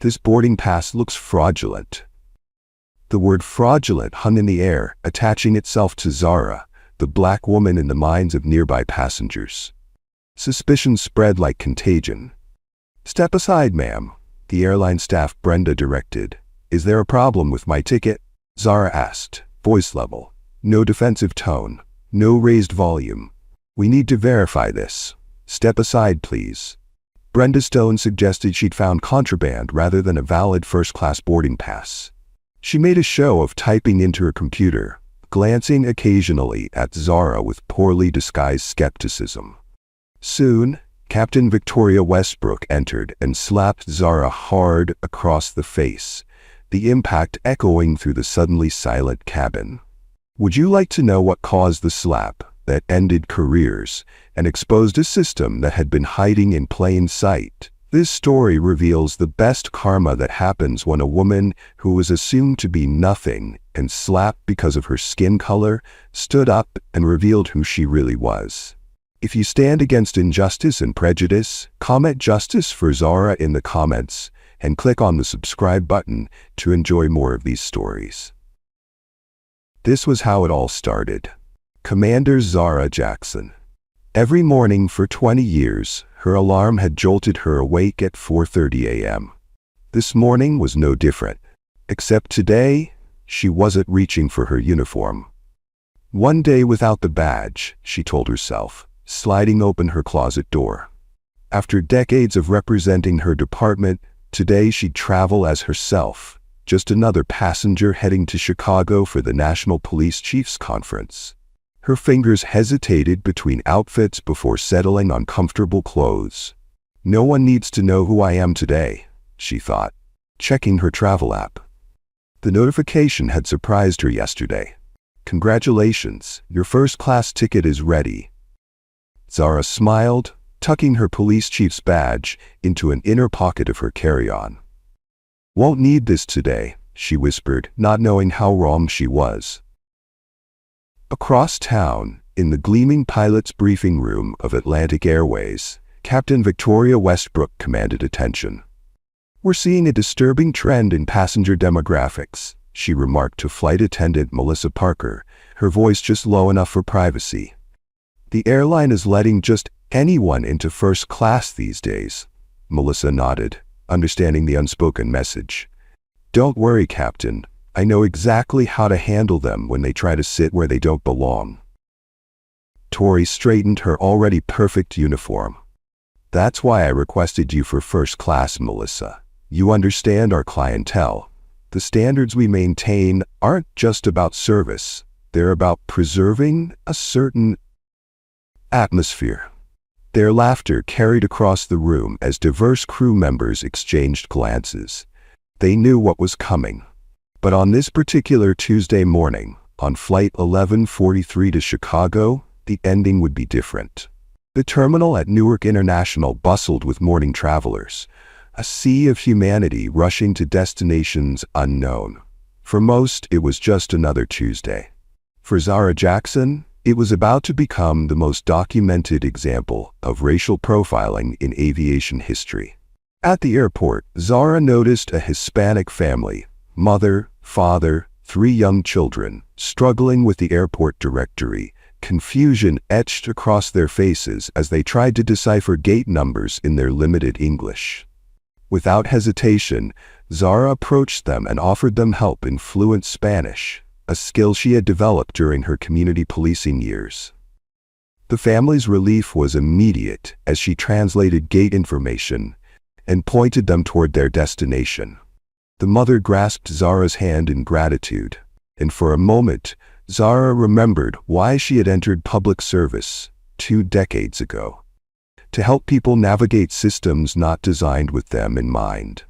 This boarding pass looks fraudulent." The word fraudulent hung in the air, attaching itself to Zara, the black woman in the minds of nearby passengers. Suspicion spread like contagion. "Step aside, ma'am," the airline staff Brenda directed. "Is there a problem with my ticket?" Zara asked, voice level. No defensive tone, no raised volume. "We need to verify this. Step aside, please." Brenda Stone suggested she'd found contraband rather than a valid first-class boarding pass. She made a show of typing into her computer, glancing occasionally at Zara with poorly disguised skepticism. Soon, Captain Victoria Westbrook entered and slapped Zara hard across the face, the impact echoing through the suddenly silent cabin. "Would you like to know what caused the slap that ended careers and exposed a system that had been hiding in plain sight?" This story reveals the best karma that happens when a woman who was assumed to be nothing and slapped because of her skin color stood up and revealed who she really was. If you stand against injustice and prejudice, comment "Justice for Zara" in the comments and click on the subscribe button to enjoy more of these stories. This was how it all started. Commander Zara Jackson. Every morning for 20 years, her alarm had jolted her awake at 4:30 a.m. This morning was no different. Except today, she wasn't reaching for her uniform. One day without the badge, she told herself, sliding open her closet door. After decades of representing her department, today she'd travel as herself, just another passenger heading to Chicago for the National Police Chiefs Conference. Her fingers hesitated between outfits before settling on comfortable clothes. "No one needs to know who I am today," she thought, checking her travel app. The notification had surprised her yesterday. "Congratulations, your first-class ticket is ready." Zara smiled, tucking her police chief's badge into an inner pocket of her carry-on. "Won't need this today," she whispered, not knowing how wrong she was. Across town, in the gleaming pilot's briefing room of Atlantic Airways, Captain Victoria Westbrook commanded attention. "We're seeing a disturbing trend in passenger demographics," she remarked to flight attendant Melissa Parker, her voice just low enough for privacy. "The airline is letting just anyone into first class these days." Melissa nodded, understanding the unspoken message. "Don't worry, Captain. I know exactly how to handle them when they try to sit where they don't belong." Tori straightened her already perfect uniform. "That's why I requested you for first class, Melissa. You understand our clientele. The standards we maintain aren't just about service. They're about preserving a certain atmosphere." Their laughter carried across the room as diverse crew members exchanged glances. They knew what was coming. But on this particular Tuesday morning, on Flight 1143 to Chicago, the ending would be different. The terminal at Newark International bustled with morning travelers, a sea of humanity rushing to destinations unknown. For most, it was just another Tuesday. For Zara Jackson, it was about to become the most documented example of racial profiling in aviation history. At the airport, Zara noticed a Hispanic family, mother, father, 3 young children, struggling with the airport directory, confusion etched across their faces as they tried to decipher gate numbers in their limited English. Without hesitation, Zara approached them and offered them help in fluent Spanish, a skill she had developed during her community policing years. The family's relief was immediate as she translated gate information and pointed them toward their destination. The mother grasped Zara's hand in gratitude, and for a moment, Zara remembered why she had entered public service 2 decades ago. To help people navigate systems not designed with them in mind.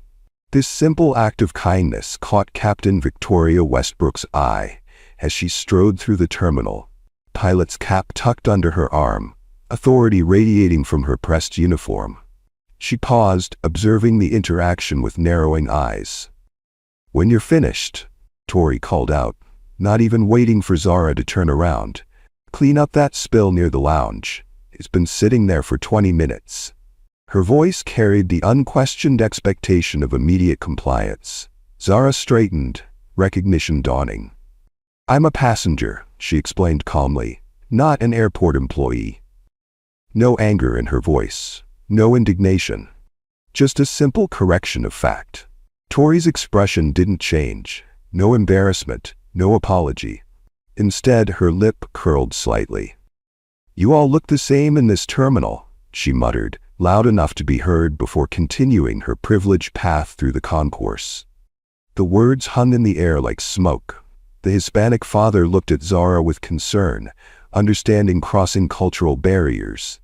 This simple act of kindness caught Captain Victoria Westbrook's eye as she strode through the terminal, pilot's cap tucked under her arm, authority radiating from her pressed uniform. She paused, observing the interaction with narrowing eyes. "When you're finished," Tori called out, not even waiting for Zara to turn around, "clean up that spill near the lounge. It's been sitting there for 20 minutes. Her voice carried the unquestioned expectation of immediate compliance. Zara straightened, recognition dawning. "I'm a passenger," she explained calmly, "not an airport employee." No anger in her voice, no indignation. Just a simple correction of fact. Tori's expression didn't change. No embarrassment, no apology. Instead, her lip curled slightly. "You all look the same in this terminal," she muttered, loud enough to be heard before continuing her privileged path through the concourse. The words hung in the air like smoke. The Hispanic father looked at Zara with concern, understanding crossing cultural barriers.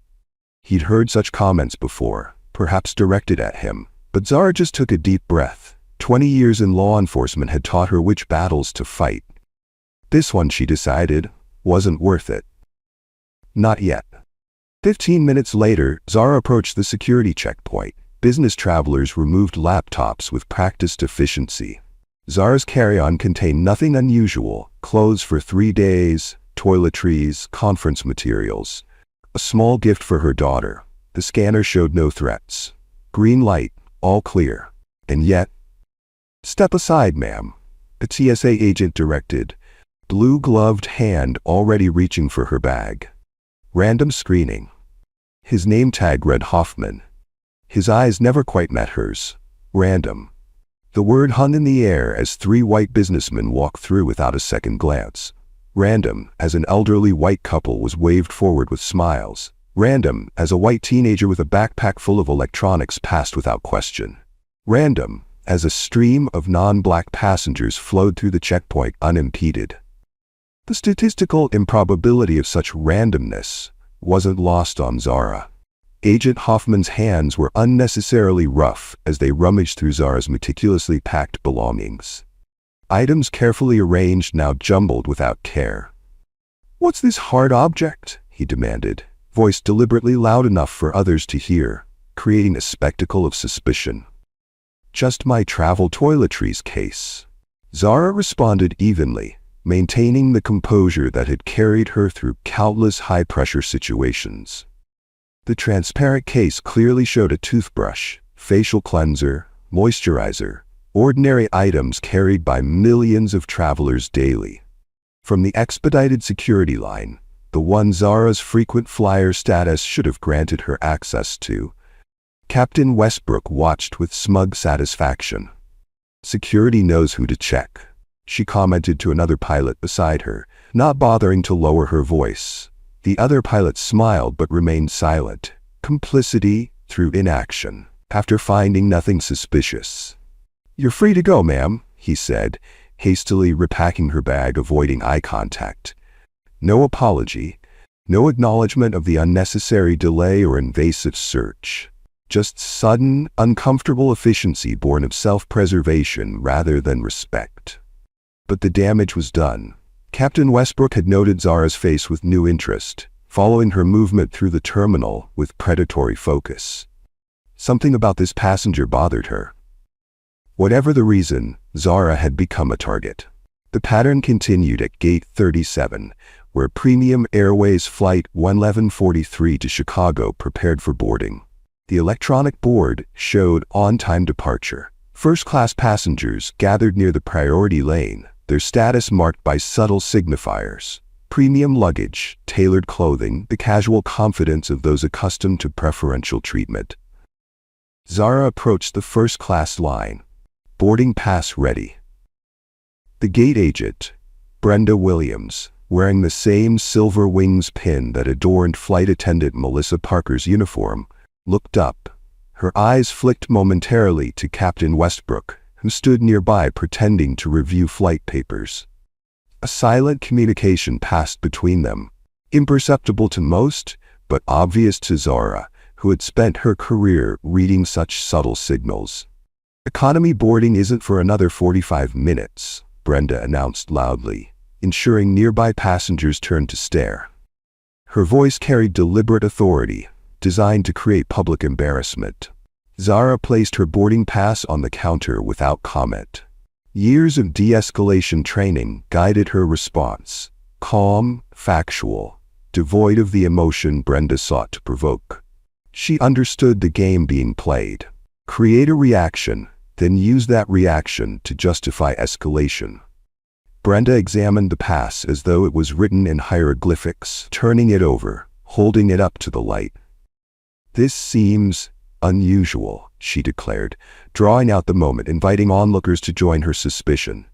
He'd heard such comments before, perhaps directed at him, but Zara just took a deep breath. 20 years in law enforcement had taught her which battles to fight. This one, she decided, wasn't worth it. Not yet. 15 minutes later, Zara approached the security checkpoint. Business travelers removed laptops with practiced efficiency. Zara's carry-on contained nothing unusual: clothes for 3 days, toiletries, conference materials. A small gift for her daughter. The scanner showed no threats. Green light, all clear. And yet, "Step aside, ma'am," a TSA agent directed, blue-gloved hand already reaching for her bag. Random screening. His name tag read Hoffman. His eyes never quite met hers. Random. The word hung in the air as 3 white businessmen walked through without a second glance. Random, as an elderly white couple was waved forward with smiles. Random, as a white teenager with a backpack full of electronics passed without question. Random, as a stream of non-black passengers flowed through the checkpoint unimpeded. The statistical improbability of such randomness wasn't lost on Zara. Agent Hoffman's hands were unnecessarily rough as they rummaged through Zara's meticulously packed belongings. Items carefully arranged, now jumbled without care. "What's this hard object?" he demanded, voice deliberately loud enough for others to hear, creating a spectacle of suspicion. "Just my travel toiletries case." Zara responded evenly, maintaining the composure that had carried her through countless high-pressure situations. The transparent case clearly showed a toothbrush, facial cleanser, moisturizer, ordinary items carried by millions of travelers daily. From the expedited security line, the one Zara's frequent flyer status should have granted her access to, Captain Westbrook watched with smug satisfaction. "Security knows who to check," she commented to another pilot beside her, not bothering to lower her voice. The other pilot smiled but remained silent. Complicity through inaction. After finding nothing suspicious. "You're free to go, ma'am," he said, hastily repacking her bag, avoiding eye contact. No apology, no acknowledgement of the unnecessary delay or invasive search. Just sudden, uncomfortable efficiency born of self-preservation rather than respect. But the damage was done. Captain Westbrook had noted Zara's face with new interest, following her movement through the terminal with predatory focus. Something about this passenger bothered her. Whatever the reason, Zara had become a target. The pattern continued at Gate 37, where Premium Airways Flight 1143 to Chicago prepared for boarding. The electronic board showed on-time departure. First-class passengers gathered near the priority lane, their status marked by subtle signifiers. Premium luggage, tailored clothing, the casual confidence of those accustomed to preferential treatment. Zara approached the first-class line. Boarding pass ready. The gate agent, Brenda Williams, wearing the same silver wings pin that adorned flight attendant Melissa Parker's uniform, looked up. Her eyes flicked momentarily to Captain Westbrook, who stood nearby pretending to review flight papers. A silent communication passed between them, imperceptible to most, but obvious to Zara, who had spent her career reading such subtle signals. "Economy boarding isn't for another 45 minutes, Brenda announced loudly, ensuring nearby passengers turned to stare. Her voice carried deliberate authority, designed to create public embarrassment. Zara placed her boarding pass on the counter without comment. Years of de-escalation training guided her response, calm, factual, devoid of the emotion Brenda sought to provoke. She understood the game being played. Create a reaction, then use that reaction to justify escalation. Brenda examined the pass as though it was written in hieroglyphics, turning it over, holding it up to the light. "This seems unusual," she declared, drawing out the moment, inviting onlookers to join her suspicion.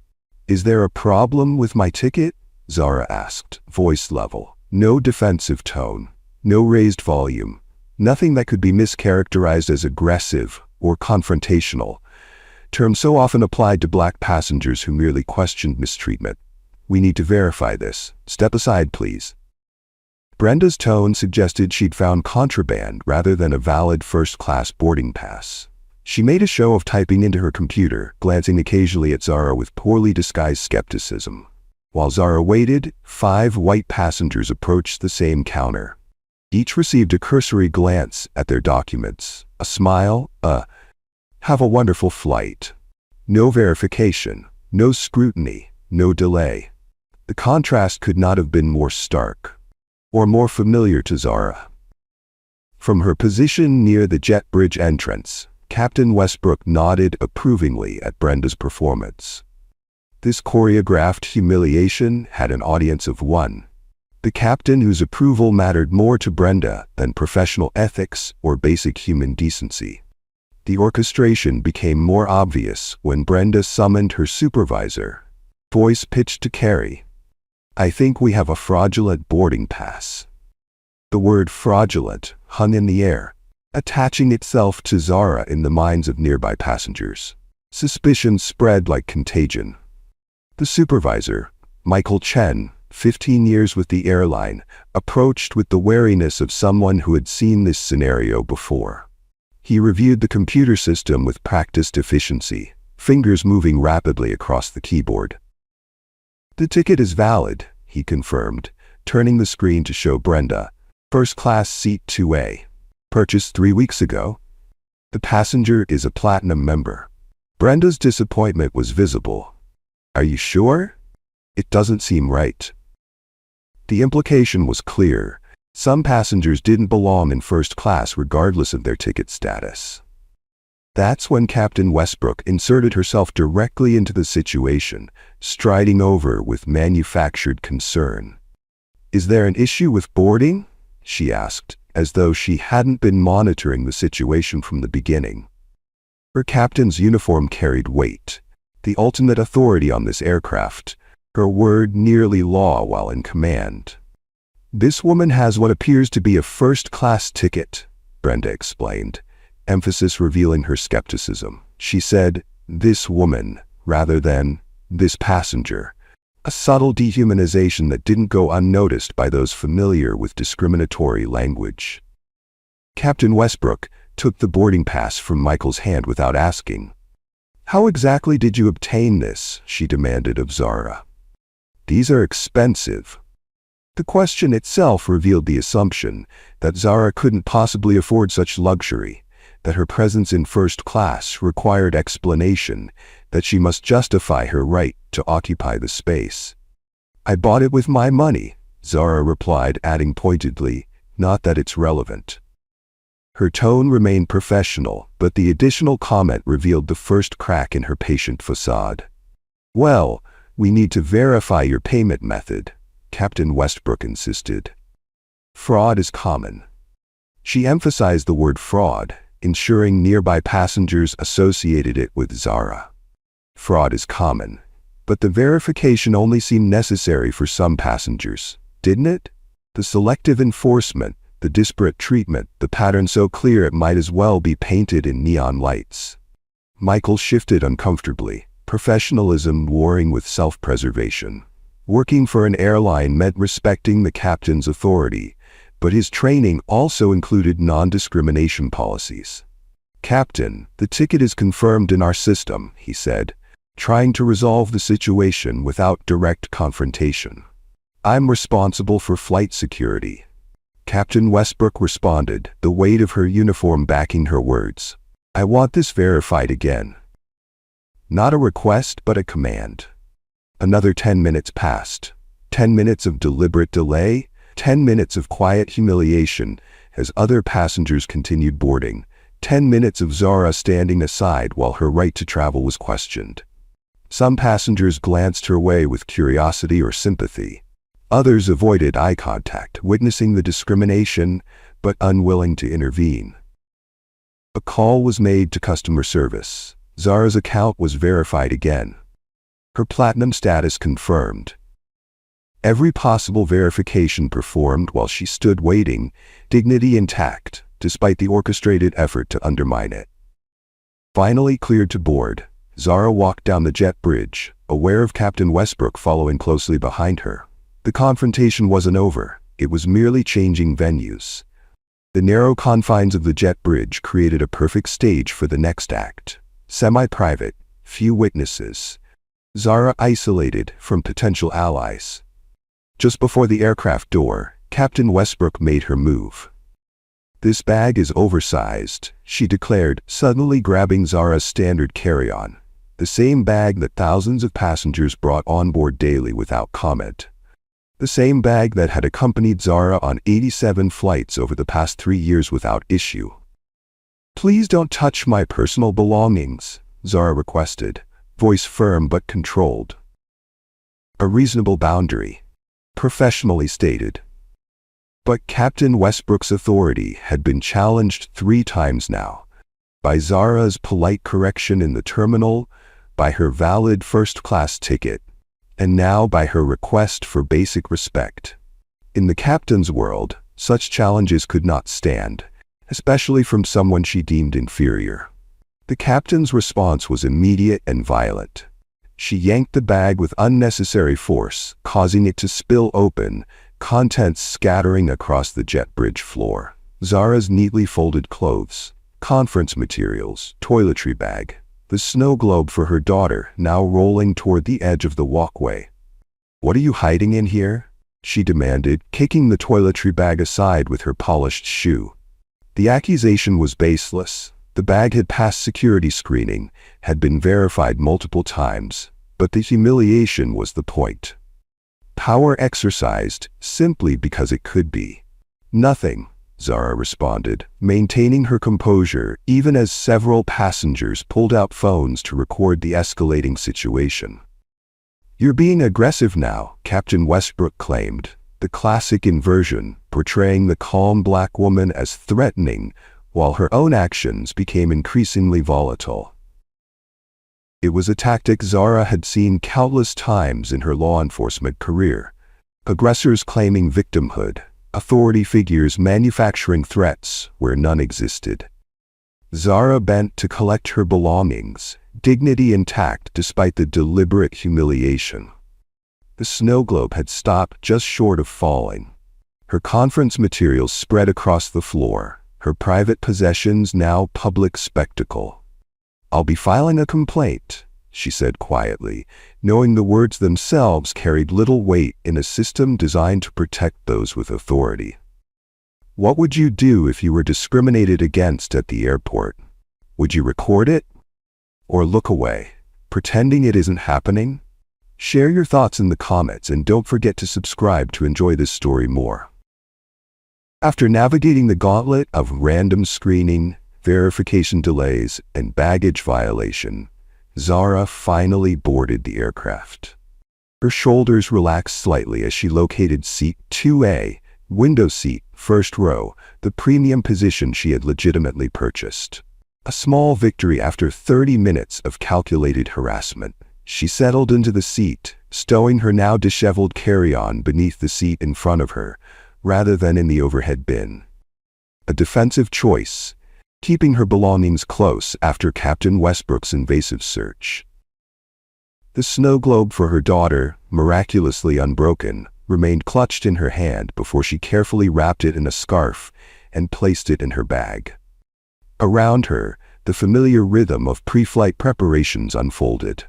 "Is there a problem with my ticket?" Zara asked, voice level, no defensive tone, no raised volume, nothing that could be mischaracterized as aggressive or confrontational, terms so often applied to black passengers who merely questioned mistreatment. "We need to verify this. Step aside, please." Brenda's tone suggested she'd found contraband rather than a valid first-class boarding pass. She made a show of typing into her computer, glancing occasionally at Zara with poorly disguised skepticism. While Zara waited, 5 white passengers approached the same counter. Each received a cursory glance at their documents, a smile, "Have a wonderful flight." No verification, no scrutiny, no delay. The contrast could not have been more stark, or more familiar to Zara. From her position near the jet bridge entrance, Captain Westbrook nodded approvingly at Brenda's performance. This choreographed humiliation had an audience of one. The captain whose approval mattered more to Brenda than professional ethics or basic human decency. The orchestration became more obvious when Brenda summoned her supervisor, voice pitched to Carrie. "I think we have a fraudulent boarding pass." The word fraudulent hung in the air, attaching itself to Zara in the minds of nearby passengers. Suspicion spread like contagion. The supervisor, Michael Chen, 15 years with the airline, approached with the wariness of someone who had seen this scenario before. He reviewed the computer system with practiced efficiency, fingers moving rapidly across the keyboard. "The ticket is valid," he confirmed, turning the screen to show Brenda. "First class seat 2A. Purchased 3 weeks ago. The passenger is a platinum member." Brenda's disappointment was visible. "Are you sure? It doesn't seem right." The implication was clear. Some passengers didn't belong in first class regardless of their ticket status. That's when Captain Westbrook inserted herself directly into the situation, striding over with manufactured concern. "Is there an issue with boarding?" she asked, as though she hadn't been monitoring the situation from the beginning. Her captain's uniform carried weight, the ultimate authority on this aircraft, her word nearly law while in command. "This woman has what appears to be a first-class ticket," Brenda explained, emphasis revealing her skepticism. She said, "this woman," rather than "this passenger," a subtle dehumanization that didn't go unnoticed by those familiar with discriminatory language. Captain Westbrook took the boarding pass from Michael's hand without asking. "How exactly did you obtain this?" she demanded of Zara. "These are expensive." The question itself revealed the assumption that Zara couldn't possibly afford such luxury, that her presence in first class required explanation, that she must justify her right to occupy the space. "I bought it with my money," Zara replied, adding pointedly, "not that it's relevant." Her tone remained professional, but the additional comment revealed the first crack in her patient facade. "Well, we need to verify your payment method," Captain Westbrook insisted. "Fraud is common." She emphasized the word fraud, ensuring nearby passengers associated it with Zara. Fraud is common, but the verification only seemed necessary for some passengers, didn't it? The selective enforcement, the disparate treatment, the pattern so clear it might as well be painted in neon lights. Michael shifted uncomfortably, professionalism warring with self-preservation. Working for an airline meant respecting the captain's authority, but his training also included non-discrimination policies. "Captain, the ticket is confirmed in our system," he said, trying to resolve the situation without direct confrontation. "I'm responsible for flight security." Captain Westbrook responded, the weight of her uniform backing her words. "I want this verified again." Not a request, but a command. Another 10 minutes passed. 10 minutes of deliberate delay, 10 minutes of quiet humiliation, as other passengers continued boarding, 10 minutes of Zara standing aside while her right to travel was questioned. Some passengers glanced her way with curiosity or sympathy. Others avoided eye contact, witnessing the discrimination but unwilling to intervene. A call was made to customer service. Zara's account was verified again. Her platinum status confirmed. Every possible verification performed while she stood waiting, dignity intact, despite the orchestrated effort to undermine it. Finally cleared to board, Zara walked down the jet bridge, aware of Captain Westbrook following closely behind her. The confrontation wasn't over, it was merely changing venues. The narrow confines of the jet bridge created a perfect stage for the next act. Semi-private, few witnesses. Zara isolated from potential allies. Just before the aircraft door, Captain Westbrook made her move. "This bag is oversized," she declared, suddenly grabbing Zara's standard carry-on. The same bag that thousands of passengers brought on board daily without comment. The same bag that had accompanied Zara on 87 flights over the past 3 years without issue. "Please don't touch my personal belongings," Zara requested, voice firm but controlled. A reasonable boundary, professionally stated. But Captain Westbrook's authority had been challenged 3 times now. By Zara's polite correction in the terminal, by her valid first-class ticket, and now by her request for basic respect. In the captain's world, such challenges could not stand, especially from someone she deemed inferior. The captain's response was immediate and violent. She yanked the bag with unnecessary force, causing it to spill open, contents scattering across the jet bridge floor. Zara's neatly folded clothes, conference materials, toiletry bag, the snow globe for her daughter now rolling toward the edge of the walkway. "What are you hiding in here?" she demanded, kicking the toiletry bag aside with her polished shoe. The accusation was baseless. The bag had passed security screening, had been verified multiple times, but the humiliation was the point. Power exercised simply because it could be. "Nothing," Zara responded, maintaining her composure even as several passengers pulled out phones to record the escalating situation. "You're being aggressive now," Captain Westbrook claimed, the classic inversion, portraying the calm black woman as threatening, while her own actions became increasingly volatile. It was a tactic Zara had seen countless times in her law enforcement career. Aggressors claiming victimhood, authority figures manufacturing threats where none existed. Zara bent to collect her belongings, dignity intact despite the deliberate humiliation. The snow globe had stopped just short of falling. Her conference materials spread across the floor, her private possessions now public spectacle. "I'll be filing a complaint," she said quietly, knowing the words themselves carried little weight in a system designed to protect those with authority. "What would you do if you were discriminated against at the airport? Would you record it? Or look away, pretending it isn't happening?" Share your thoughts in the comments and don't forget to subscribe to enjoy this story more. After navigating the gauntlet of random screening, verification delays, and baggage violation, Zara finally boarded the aircraft. Her shoulders relaxed slightly as she located seat 2A, window seat, first row, the premium position she had legitimately purchased. A small victory after 30 minutes of calculated harassment. She settled into the seat, stowing her now disheveled carry-on beneath the seat in front of her, rather than in the overhead bin. A defensive choice, keeping her belongings close after Captain Westbrook's invasive search. The snow globe for her daughter, miraculously unbroken, remained clutched in her hand before she carefully wrapped it in a scarf and placed it in her bag. Around her, the familiar rhythm of pre-flight preparations unfolded.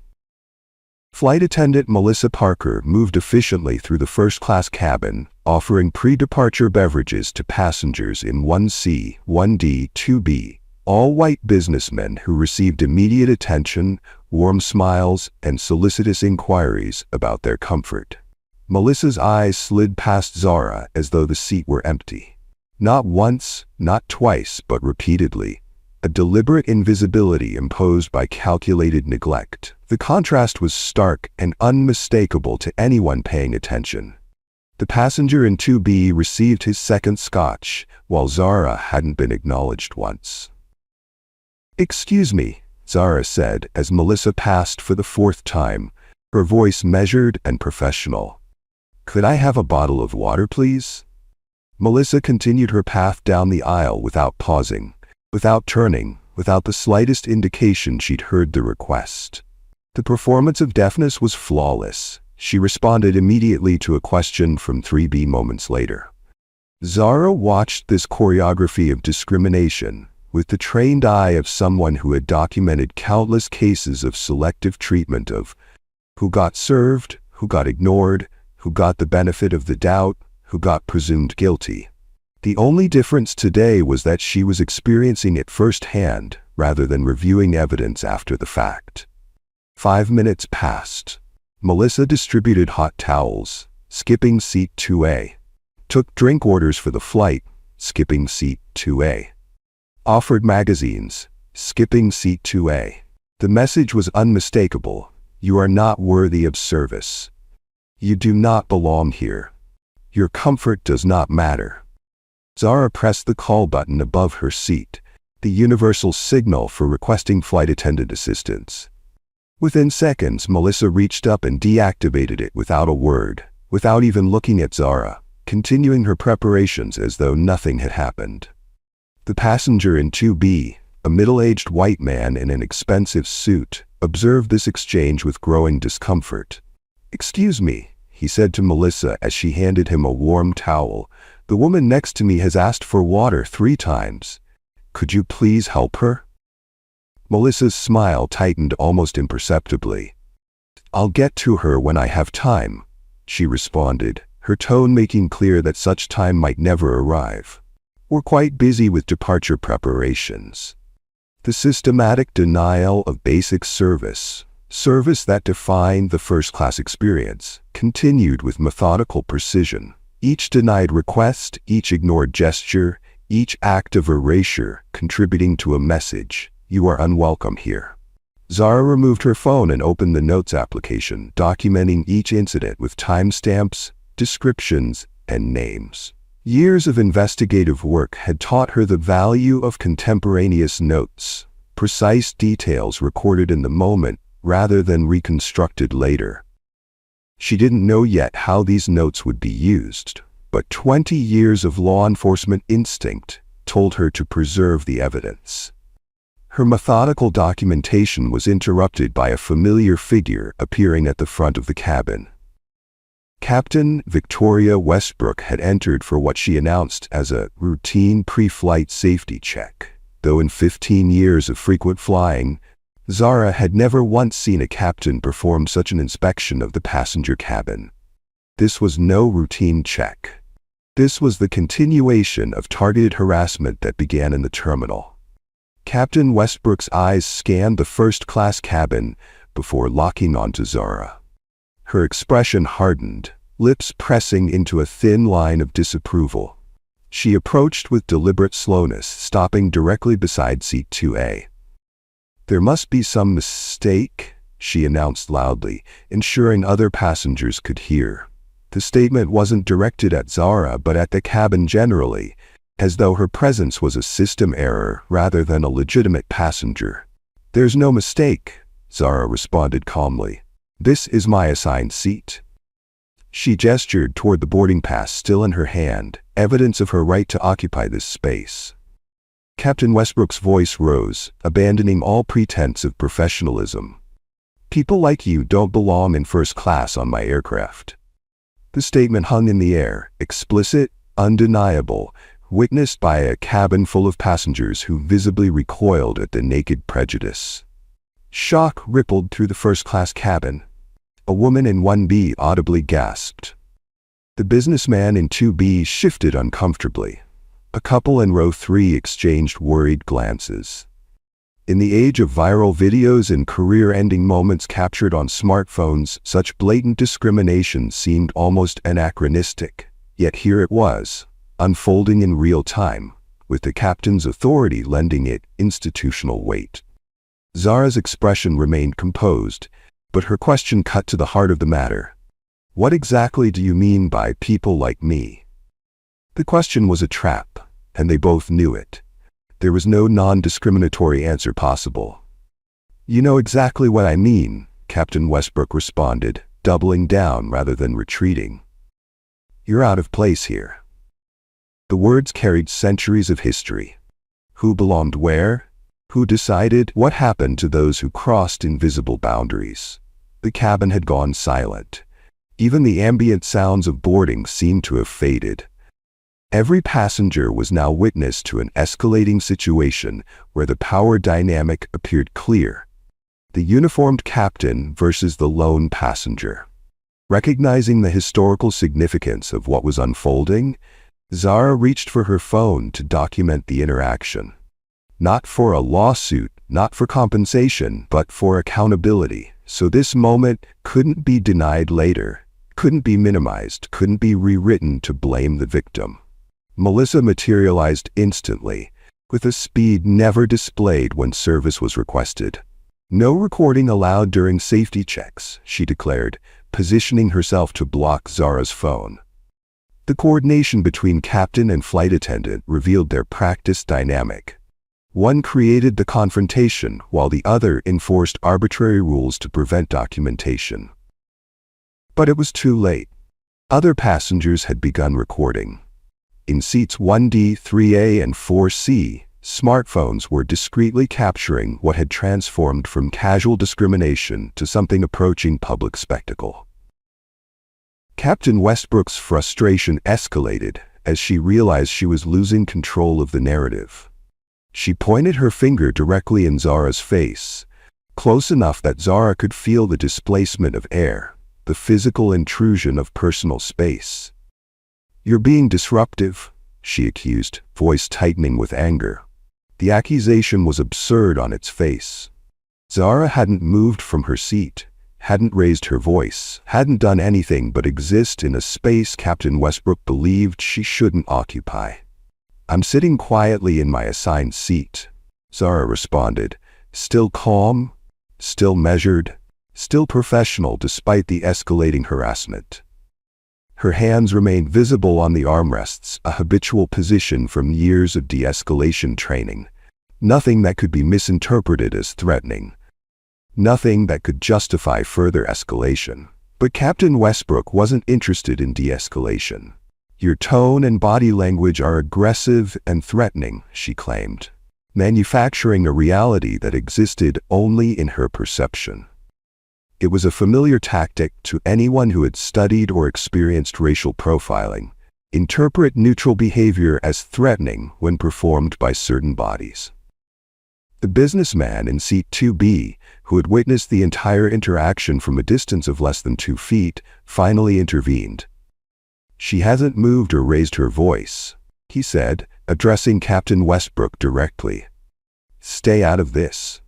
Flight attendant Melissa Parker moved efficiently through the first-class cabin, offering pre-departure beverages to passengers in 1C, 1D, 2B, all white businessmen who received immediate attention, warm smiles, and solicitous inquiries about their comfort. Melissa's eyes slid past Zara as though the seat were empty. Not once, not twice, but repeatedly. A deliberate invisibility imposed by calculated neglect. The contrast was stark and unmistakable to anyone paying attention. The passenger in 2B received his second scotch, while Zara hadn't been acknowledged once. "Excuse me," Zara said as Melissa passed for the fourth time, her voice measured and professional. "Could I have a bottle of water, please?" Melissa continued her path down the aisle without pausing, without turning, without the slightest indication she'd heard the request. The performance of deafness was flawless. She responded immediately to a question from 3B moments later. Zara watched this choreography of discrimination with the trained eye of someone who had documented countless cases of selective treatment of who got served, who got ignored, who got the benefit of the doubt, who got presumed guilty. The only difference today was that she was experiencing it firsthand rather than reviewing evidence after the fact. 5 minutes passed. Melissa distributed hot towels, skipping seat 2A. Took drink orders for the flight, skipping seat 2A. Offered magazines, skipping seat 2A. The message was unmistakable. You are not worthy of service. You do not belong here. Your comfort does not matter. Zara pressed the call button above her seat, the universal signal for requesting flight attendant assistance. Within seconds, Melissa reached up and deactivated it without a word, without even looking at Zara, continuing her preparations as though nothing had happened. The passenger in 2B, a middle-aged white man in an expensive suit, observed this exchange with growing discomfort. "Excuse me," he said to Melissa as she handed him a warm towel. "The woman next to me has asked for water 3 times. Could you please help her?" Melissa's smile tightened almost imperceptibly. "I'll get to her when I have time," she responded, her tone making clear that such time might never arrive. "We're quite busy with departure preparations." The systematic denial of basic service that defined the first-class experience, continued with methodical precision. Each denied request, each ignored gesture, each act of erasure contributing to a message: you are unwelcome here. Zara removed her phone and opened the notes application, documenting each incident with timestamps, descriptions, and names. Years of investigative work had taught her the value of contemporaneous notes, precise details recorded in the moment rather than reconstructed later. She didn't know yet how these notes would be used, but 20 years of law enforcement instinct told her to preserve the evidence. Her methodical documentation was interrupted by a familiar figure appearing at the front of the cabin. Captain Victoria Westbrook had entered for what she announced as a routine pre-flight safety check, though in 15 years of frequent flying, Zara had never once seen a captain perform such an inspection of the passenger cabin. This was no routine check. This was the continuation of targeted harassment that began in the terminal. Captain Westbrook's eyes scanned the first-class cabin before locking onto Zara. Her expression hardened, lips pressing into a thin line of disapproval. She approached with deliberate slowness, stopping directly beside seat 2A. "There must be some mistake," she announced loudly, ensuring other passengers could hear. The statement wasn't directed at Zara but at the cabin generally, as though her presence was a system error rather than a legitimate passenger. "There's no mistake," Zara responded calmly. "This is my assigned seat." She gestured toward the boarding pass still in her hand, evidence of her right to occupy this space. Captain Westbrook's voice rose, abandoning all pretense of professionalism. "People like you don't belong in first class on my aircraft." The statement hung in the air, explicit, undeniable, witnessed by a cabin full of passengers who visibly recoiled at the naked prejudice. Shock rippled through the first-class cabin. A woman in 1B audibly gasped. The businessman in 2B shifted uncomfortably. A couple in row 3 exchanged worried glances. In the age of viral videos and career-ending moments captured on smartphones, such blatant discrimination seemed almost anachronistic. Yet here it was, unfolding in real time, with the captain's authority lending it institutional weight. Zara's expression remained composed, but her question cut to the heart of the matter. What exactly do you mean by people like me? The question was a trap, and they both knew it. There was no non-discriminatory answer possible. You know exactly what I mean, Captain Westbrook responded, doubling down rather than retreating. You're out of place here. The words carried centuries of history. Who belonged where? Who decided what happened to those who crossed invisible boundaries? The cabin had gone silent. Even the ambient sounds of boarding seemed to have faded. Every passenger was now witness to an escalating situation where the power dynamic appeared clear. The uniformed captain versus the lone passenger. Recognizing the historical significance of what was unfolding, Zara reached for her phone to document the interaction. Not for a lawsuit, not for compensation, but for accountability. So this moment couldn't be denied later, couldn't be minimized, couldn't be rewritten to blame the victim. Melissa materialized instantly, with a speed never displayed when service was requested. No recording allowed during safety checks, she declared, positioning herself to block Zara's phone. The coordination between captain and flight attendant revealed their practice dynamic. One created the confrontation, while the other enforced arbitrary rules to prevent documentation. But it was too late. Other passengers had begun recording. In seats 1D, 3A, and 4C, smartphones were discreetly capturing what had transformed from casual discrimination to something approaching public spectacle. Captain Westbrook's frustration escalated as she realized she was losing control of the narrative. She pointed her finger directly in Zara's face, close enough that Zara could feel the displacement of air, the physical intrusion of personal space. You're being disruptive, she accused, voice tightening with anger. The accusation was absurd on its face. Zara hadn't moved from her seat, hadn't raised her voice, hadn't done anything but exist in a space Captain Westbrook believed she shouldn't occupy. I'm sitting quietly in my assigned seat, Zara responded, still calm, still measured, still professional despite the escalating harassment. Her hands remained visible on the armrests, a habitual position from years of de-escalation training. Nothing that could be misinterpreted as threatening. Nothing that could justify further escalation. But Captain Westbrook wasn't interested in de-escalation. Your tone and body language are aggressive and threatening, she claimed, manufacturing a reality that existed only in her perception. It was a familiar tactic to anyone who had studied or experienced racial profiling. Interpret neutral behavior as threatening when performed by certain bodies. The businessman in seat 2B, who had witnessed the entire interaction from a distance of less than 2 feet, finally intervened. She hasn't moved or raised her voice, he said, addressing Captain Westbrook directly. Stay out of this.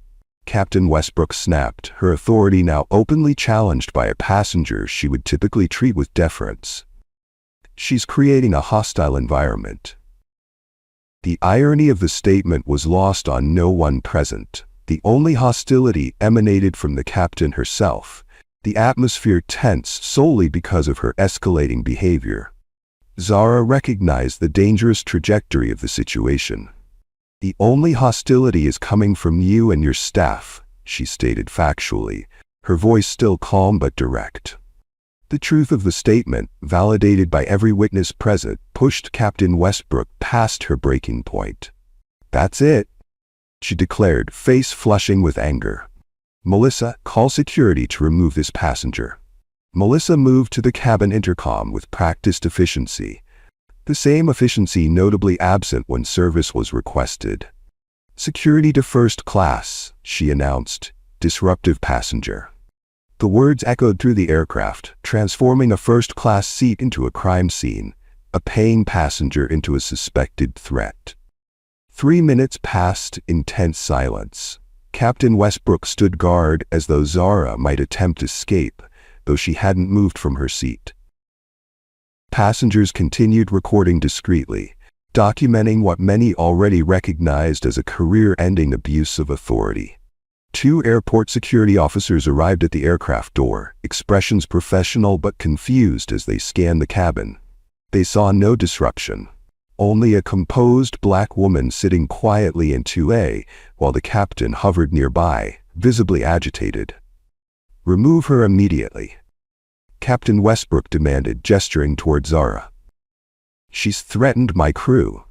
Captain Westbrook snapped, her authority now openly challenged by a passenger she would typically treat with deference. She's creating a hostile environment. The irony of the statement was lost on no one present. The only hostility emanated from the captain herself, the atmosphere tense solely because of her escalating behavior. Zara recognized the dangerous trajectory of the situation. The only hostility is coming from you and your staff, she stated factually, her voice still calm but direct. The truth of the statement, validated by every witness present, pushed Captain Westbrook past her breaking point. That's it, she declared, face flushing with anger. Melissa, call security to remove this passenger. Melissa moved to the cabin intercom with practiced efficiency. The same efficiency notably absent when service was requested. Security to first class, she announced, disruptive passenger. The words echoed through the aircraft, transforming a first-class seat into a crime scene, a paying passenger into a suspected threat. 3 minutes passed in tense silence. Captain Westbrook stood guard as though Zara might attempt escape, though she hadn't moved from her seat. Passengers continued recording discreetly, documenting what many already recognized as a career-ending abuse of authority. 2 airport security officers arrived at the aircraft door, expressions professional but confused as they scanned the cabin. They saw no disruption, only a composed black woman sitting quietly in 2A, while the captain hovered nearby, visibly agitated. "Remove her immediately," Captain Westbrook demanded, gesturing toward Zara. "She's threatened my crew."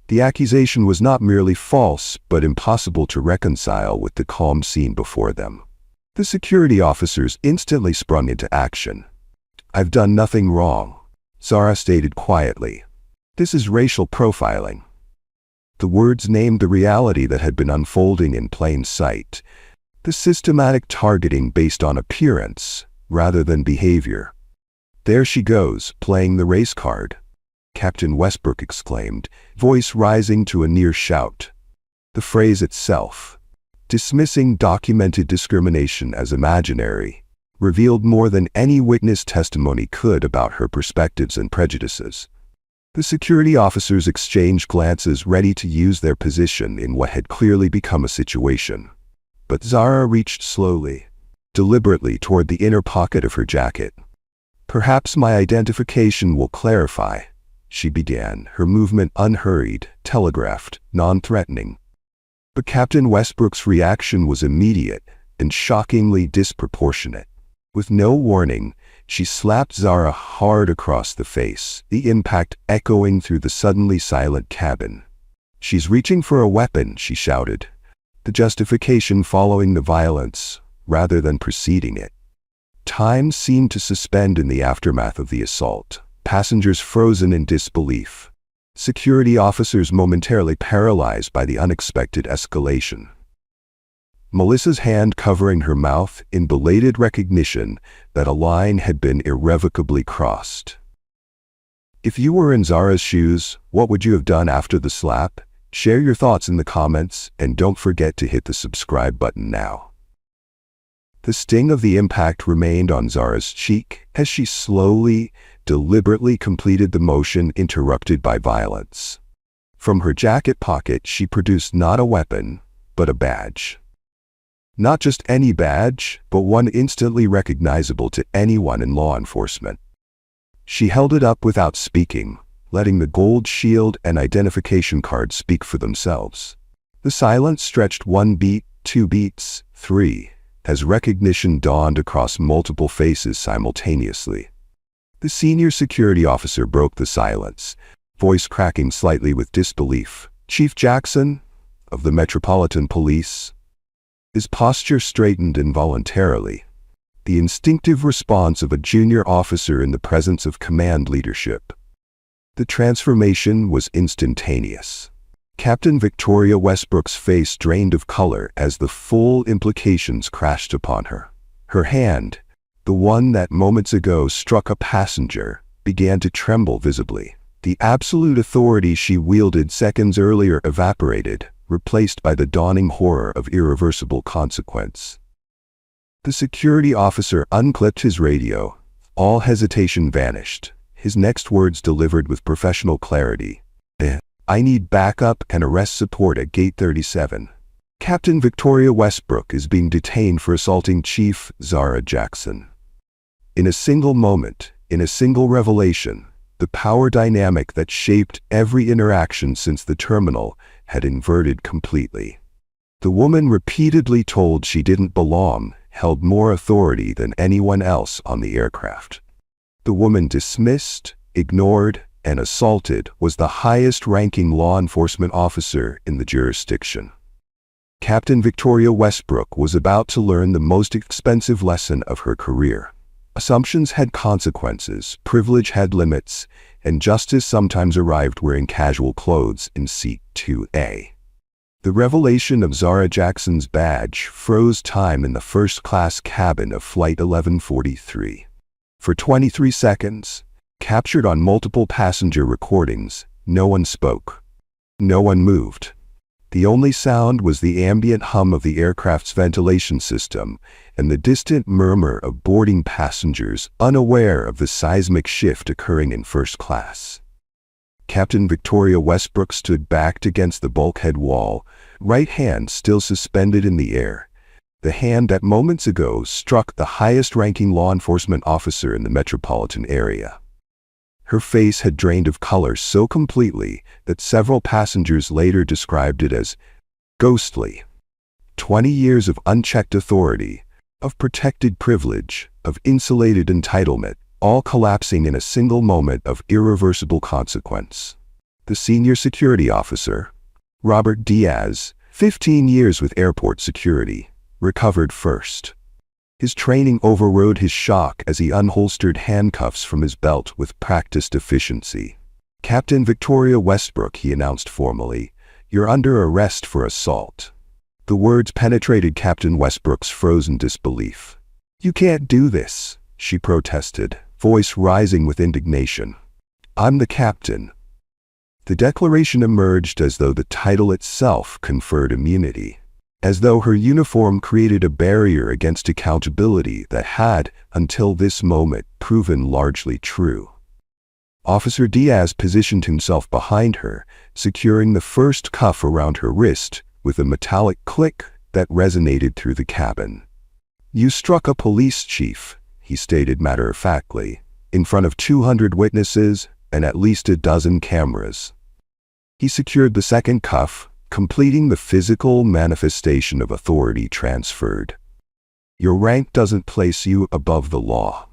The accusation was not merely false, but impossible to reconcile with the calm scene before them. The security officers instantly sprung into action. "I've done nothing wrong," Zara stated quietly. "This is racial profiling." The words named the reality that had been unfolding in plain sight, the systematic targeting based on appearance rather than behavior. "There she goes, playing the race card," Captain Westbrook exclaimed, voice rising to a near shout. The phrase itself, dismissing documented discrimination as imaginary, revealed more than any witness testimony could about her perspectives and prejudices. The security officers exchanged glances, ready to use their position in what had clearly become a situation. But Zara reached slowly, deliberately toward the inner pocket of her jacket. "Perhaps my identification will clarify," she began, her movement unhurried, telegraphed, non-threatening. But Captain Westbrook's reaction was immediate and shockingly disproportionate. With no warning, she slapped Zara hard across the face, the impact echoing through the suddenly silent cabin. "She's reaching for a weapon," she shouted, the justification following the violence rather than preceding it. Time seemed to suspend in the aftermath of the assault, passengers frozen in disbelief, security officers momentarily paralyzed by the unexpected escalation. Melissa's hand covering her mouth in belated recognition that a line had been irrevocably crossed. If you were in Zara's shoes, what would you have done after the slap? Share your thoughts in the comments, and don't forget to hit the subscribe button now. The sting of the impact remained on Zara's cheek as she slowly, deliberately completed the motion interrupted by violence. From her jacket pocket she produced not a weapon, but a badge. Not just any badge, but one instantly recognizable to anyone in law enforcement. She held it up without speaking, letting the gold shield and identification card speak for themselves. The silence stretched 1 beat, 2 beats, 3, as recognition dawned across multiple faces simultaneously. The senior security officer broke the silence, voice cracking slightly with disbelief. "Chief Jackson, of the Metropolitan Police." His posture straightened involuntarily, the instinctive response of a junior officer in the presence of command leadership. The transformation was instantaneous. Captain Victoria Westbrook's face drained of color as the full implications crashed upon her. Her hand, the one that moments ago struck a passenger, began to tremble visibly. The absolute authority she wielded seconds earlier evaporated, replaced by the dawning horror of irreversible consequence. The security officer unclipped his radio. All hesitation vanished, his next words delivered with professional clarity. "I need backup and arrest support at Gate 37. Captain Victoria Westbrook is being detained for assaulting Chief Zara Jackson." In a single moment, in a single revelation, the power dynamic that shaped every interaction since the terminal had inverted completely. The woman repeatedly told she didn't belong held more authority than anyone else on the aircraft. The woman dismissed, ignored, and assaulted was the highest-ranking law enforcement officer in the jurisdiction. Captain Victoria Westbrook was about to learn the most expensive lesson of her career. Assumptions had consequences, privilege had limits, and justice sometimes arrived wearing casual clothes in seat 2A. The revelation of Zara Jackson's badge froze time in the first-class cabin of Flight 1143. For 23 seconds, captured on multiple passenger recordings, no one spoke. No one moved. The only sound was the ambient hum of the aircraft's ventilation system and the distant murmur of boarding passengers unaware of the seismic shift occurring in first class. Captain Victoria Westbrook stood backed against the bulkhead wall, right hand still suspended in the air, the hand that moments ago struck the highest-ranking law enforcement officer in the metropolitan area. Her face had drained of color so completely that several passengers later described it as ghostly. 20 years of unchecked authority, of protected privilege, of insulated entitlement, all collapsing in a single moment of irreversible consequence. The senior security officer, Robert Diaz, 15 years with airport security, recovered first. His training overrode his shock as he unholstered handcuffs from his belt with practiced efficiency. "Captain Victoria Westbrook," he announced formally, "you're under arrest for assault." The words penetrated Captain Westbrook's frozen disbelief. "You can't do this," she protested, voice rising with indignation. "I'm the captain." The declaration emerged as though the title itself conferred immunity, as though her uniform created a barrier against accountability that had, until this moment, proven largely true. Officer Diaz positioned himself behind her, securing the first cuff around her wrist with a metallic click that resonated through the cabin. "You struck a police chief," he stated matter-of-factly, "in front of 200 witnesses and at least a dozen cameras." He secured the second cuff, completing the physical manifestation of authority transferred. "Your rank doesn't place you above the law."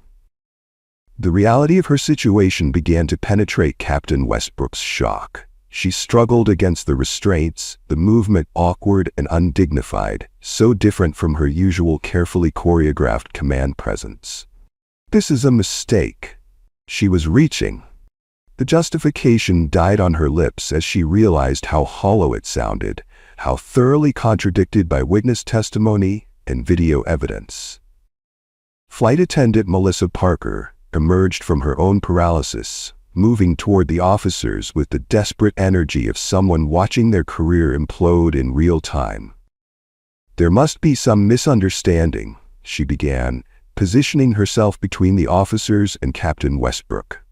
The reality of her situation began to penetrate Captain Westbrook's shock. She struggled against the restraints, the movement awkward and undignified, so different from her usual carefully choreographed command presence. "This is a mistake." She was reaching. The justification died on her lips as she realized how hollow it sounded, how thoroughly contradicted by witness testimony and video evidence. Flight attendant Melissa Parker emerged from her own paralysis, moving toward the officers with the desperate energy of someone watching their career implode in real time. "There must be some misunderstanding," she began, positioning herself between the officers and Captain Westbrook.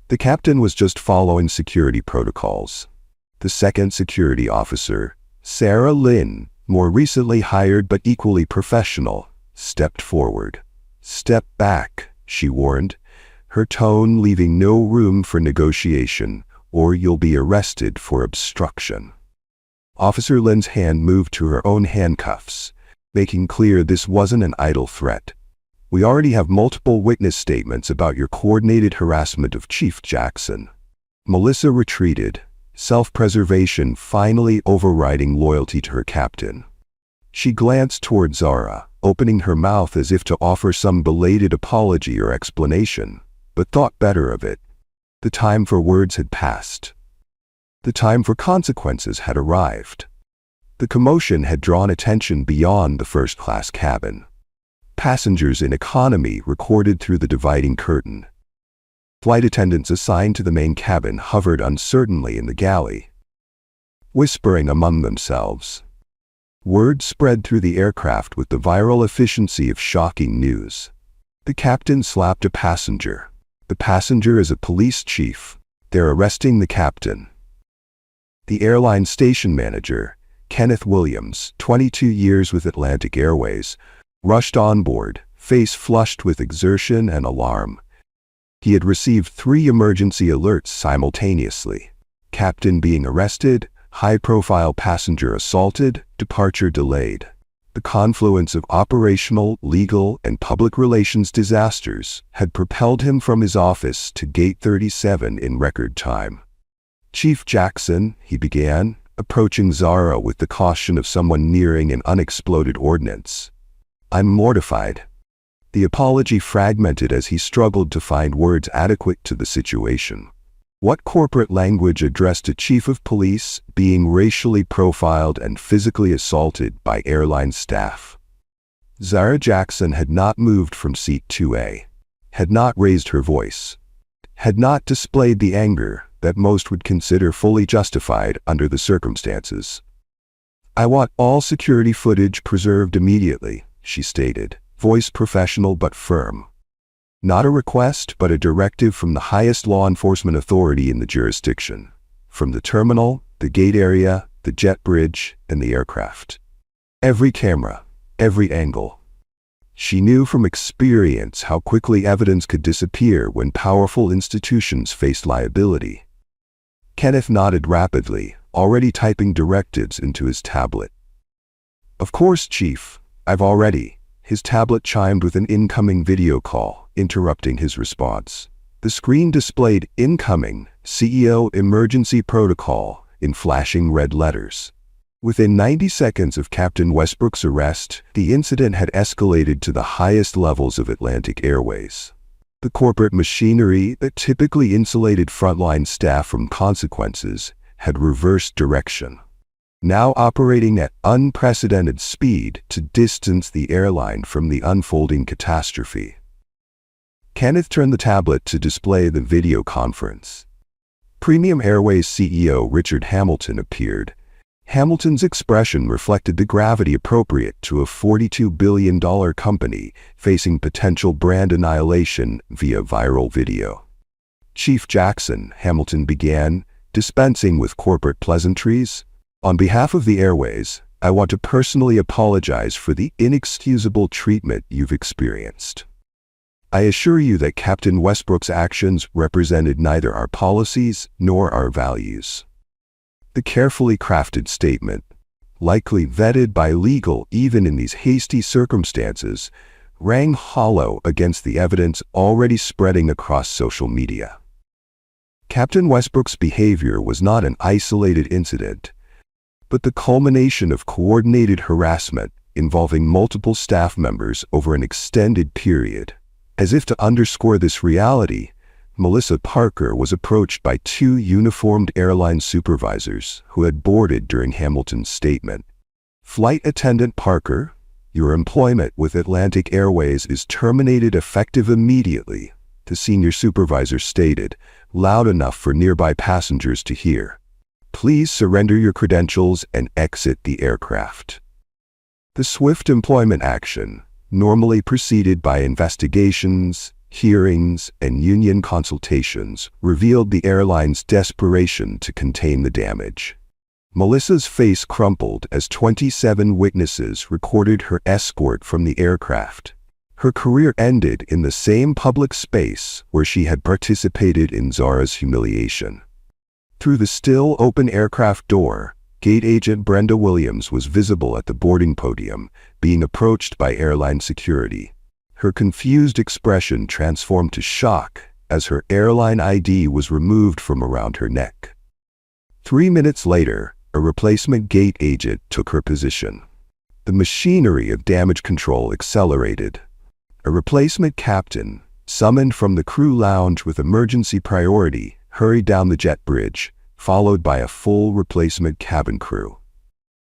The captain was just following security protocols. The second security officer, Sarah Lynn, more recently hired but equally professional, stepped forward. "Step back," she warned, her tone leaving no room for negotiation, "or you'll be arrested for obstruction." Officer Lynn's hand moved to her own handcuffs, making clear this wasn't an idle threat. "We already have multiple witness statements about your coordinated harassment of Chief Jackson." Melissa retreated, self-preservation finally overriding loyalty to her captain. She glanced toward Zara, opening her mouth as if to offer some belated apology or explanation, but thought better of it. The time for words had passed. The time for consequences had arrived. The commotion had drawn attention beyond the first-class cabin. Passengers in economy recorded through the dividing curtain. Flight attendants assigned to the main cabin hovered uncertainly in the galley, whispering among themselves. Word spread through the aircraft with the viral efficiency of shocking news. The captain slapped a passenger. The passenger is a police chief. They're arresting the captain. The airline station manager, Kenneth Williams, 22 years with Atlantic Airways, rushed on board, face flushed with exertion and alarm. He had received 3 emergency alerts simultaneously: captain being arrested, high-profile passenger assaulted, departure delayed. The confluence of operational, legal, and public relations disasters had propelled him from his office to Gate 37 in record time. "Chief Jackson," he began, approaching Zara with the caution of someone nearing an unexploded ordnance. "I'm mortified." The apology fragmented as he struggled to find words adequate to the situation. What corporate language addressed a chief of police being racially profiled and physically assaulted by airline staff? Zara Jackson had not moved from seat 2A, had not raised her voice, had not displayed the anger that most would consider fully justified under the circumstances. "I want all security footage preserved immediately," she stated, voice professional but firm. Not a request, but a directive from the highest law enforcement authority in the jurisdiction. From the terminal, the gate area, the jet bridge, and the aircraft. Every camera, every angle. She knew from experience how quickly evidence could disappear when powerful institutions faced liability. Kenneth nodded rapidly, already typing directives into his tablet. "Of course, Chief, I've already." His tablet chimed with an incoming video call, interrupting his response. The screen displayed "Incoming, CEO Emergency Protocol" in flashing red letters. Within 90 seconds of Captain Westbrook's arrest, the incident had escalated to the highest levels of Atlantic Airways. The corporate machinery that typically insulated frontline staff from consequences had reversed direction, now operating at unprecedented speed to distance the airline from the unfolding catastrophe. Kenneth turned the tablet to display the video conference. Premium Airways CEO Richard Hamilton appeared. Hamilton's expression reflected the gravity appropriate to a $42 billion company facing potential brand annihilation via viral video. "Chief Jackson," Hamilton began, dispensing with corporate pleasantries, "on behalf of the Airways, I want to personally apologize for the inexcusable treatment you've experienced. I assure you that Captain Westbrook's actions represented neither our policies nor our values." The carefully crafted statement, likely vetted by legal even in these hasty circumstances, rang hollow against the evidence already spreading across social media. Captain Westbrook's behavior was not an isolated incident, but the culmination of coordinated harassment involving multiple staff members over an extended period. As if to underscore this reality, Melissa Parker was approached by two uniformed airline supervisors who had boarded during Hamilton's statement. "Flight Attendant Parker, your employment with Atlantic Airways is terminated effective immediately," the senior supervisor stated, loud enough for nearby passengers to hear. "Please surrender your credentials and exit the aircraft." The swift employment action, normally preceded by investigations, hearings, and union consultations, revealed the airline's desperation to contain the damage. Melissa's face crumpled as 27 witnesses recorded her escort from the aircraft. Her career ended in the same public space where she had participated in Zara's humiliation. Through the still open aircraft door, gate agent Brenda Williams was visible at the boarding podium, being approached by airline security. Her confused expression transformed to shock as her airline ID was removed from around her neck. 3 minutes later, a replacement gate agent took her position. The machinery of damage control accelerated. A replacement captain, summoned from the crew lounge with emergency priority, hurried down the jet bridge, followed by a full replacement cabin crew.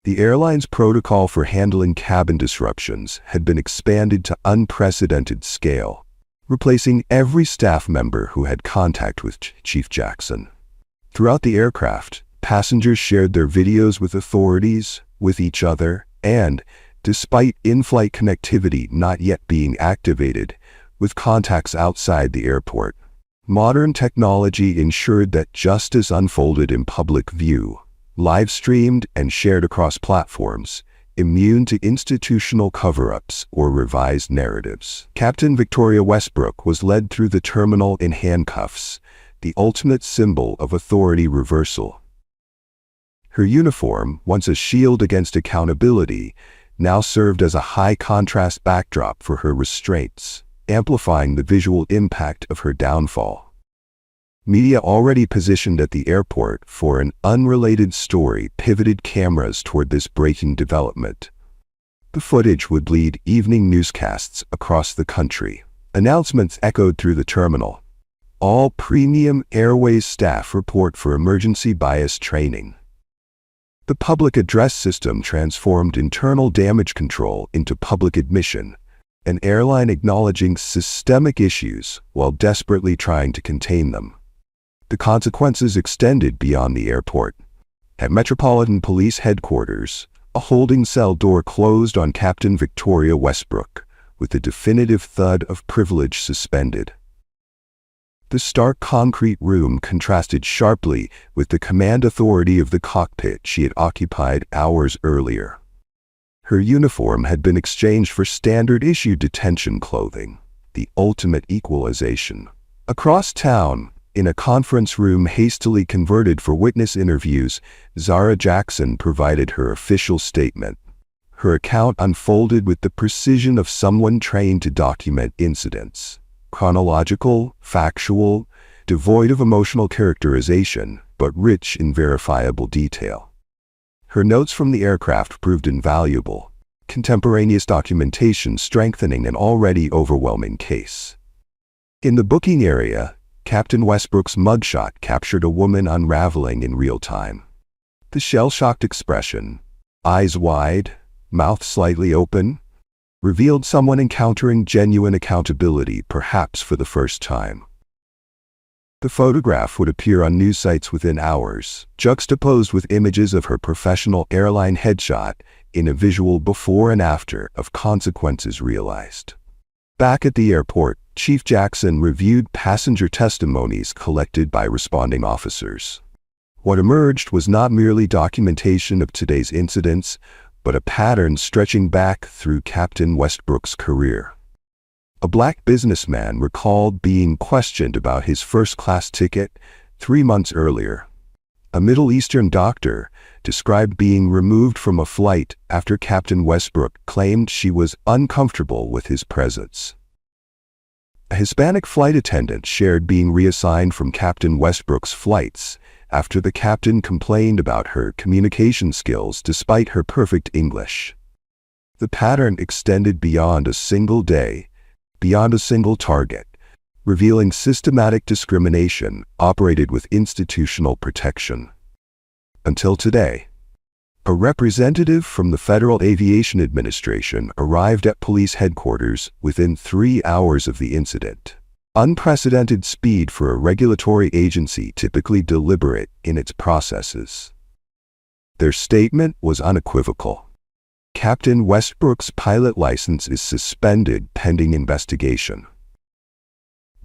The airline's protocol for handling cabin disruptions had been expanded to unprecedented scale, replacing every staff member who had contact with Chief Jackson. Throughout the aircraft, passengers shared their videos with authorities, with each other, and, despite in-flight connectivity not yet being activated, with contacts outside the airport. Modern technology ensured that justice unfolded in public view, live-streamed and shared across platforms, immune to institutional cover-ups or revised narratives. Captain Victoria Westbrook was led through the terminal in handcuffs, the ultimate symbol of authority reversal. Her uniform, once a shield against accountability, now served as a high-contrast backdrop for her restraints, amplifying the visual impact of her downfall. Media already positioned at the airport for an unrelated story pivoted cameras toward this breaking development. The footage would lead evening newscasts across the country. Announcements echoed through the terminal. All Premium Airways staff report for emergency bias training. The public address system transformed internal damage control into public admission, an airline acknowledging systemic issues while desperately trying to contain them. The consequences extended beyond the airport. At Metropolitan Police Headquarters, A holding cell door closed on Captain Victoria Westbrook, with the definitive thud of privilege suspended. The stark concrete room contrasted sharply with the command authority of the cockpit she had occupied hours earlier. Her uniform had been exchanged for standard-issue detention clothing, the ultimate equalization. Across town, in a conference room hastily converted for witness interviews, Zara Jackson provided her official statement. Her account unfolded with the precision of someone trained to document incidents. Chronological, factual, devoid of emotional characterization, but rich in verifiable detail. Her notes from the aircraft proved invaluable, contemporaneous documentation strengthening an already overwhelming case. In the booking area, Captain Westbrook's mugshot captured a woman unraveling in real time. The shell-shocked expression, eyes wide, mouth slightly open, revealed someone encountering genuine accountability, perhaps for the first time. The photograph would appear on news sites within hours, juxtaposed with images of her professional airline headshot in a visual before and after of consequences realized. Back at the airport, Chief Jackson reviewed passenger testimonies collected by responding officers. What emerged was not merely documentation of today's incidents, but a pattern stretching back through Captain Westbrook's career. A black businessman recalled being questioned about his first-class ticket 3 months earlier. A Middle Eastern doctor described being removed from a flight after Captain Westbrook claimed she was uncomfortable with his presence. A Hispanic flight attendant shared being reassigned from Captain Westbrook's flights after the captain complained about her communication skills despite her perfect English. The pattern extended beyond a single day, beyond a single target, revealing systematic discrimination operated with institutional protection. Until today, a representative from the Federal Aviation Administration arrived at police headquarters within 3 hours of the incident. Unprecedented speed for a regulatory agency typically deliberate in its processes. Their statement was unequivocal. Captain Westbrook's pilot license is suspended pending investigation.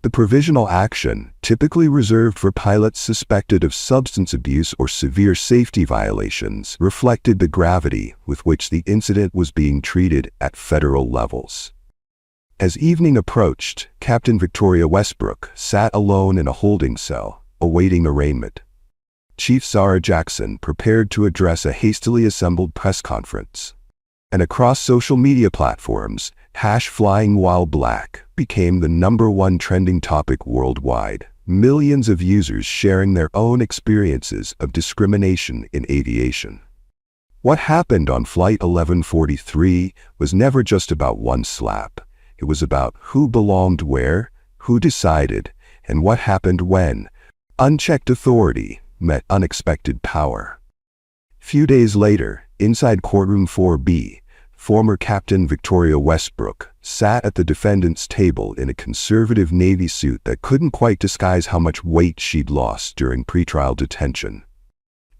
The provisional action, typically reserved for pilots suspected of substance abuse or severe safety violations, reflected the gravity with which the incident was being treated at federal levels. As evening approached, Captain Victoria Westbrook sat alone in a holding cell, awaiting arraignment. Chief Zara Jackson prepared to address a hastily assembled press conference. And across social media platforms, #FlyingWhileBlack became the #1 trending topic worldwide, millions of users sharing their own experiences of discrimination in aviation. What happened on Flight 1143 was never just about one slap. It was about who belonged where, who decided, and what happened when unchecked authority met unexpected power. Few days later, inside Courtroom 4B, former Captain Victoria Westbrook sat at the defendant's table in a conservative Navy suit that couldn't quite disguise how much weight she'd lost during pretrial detention.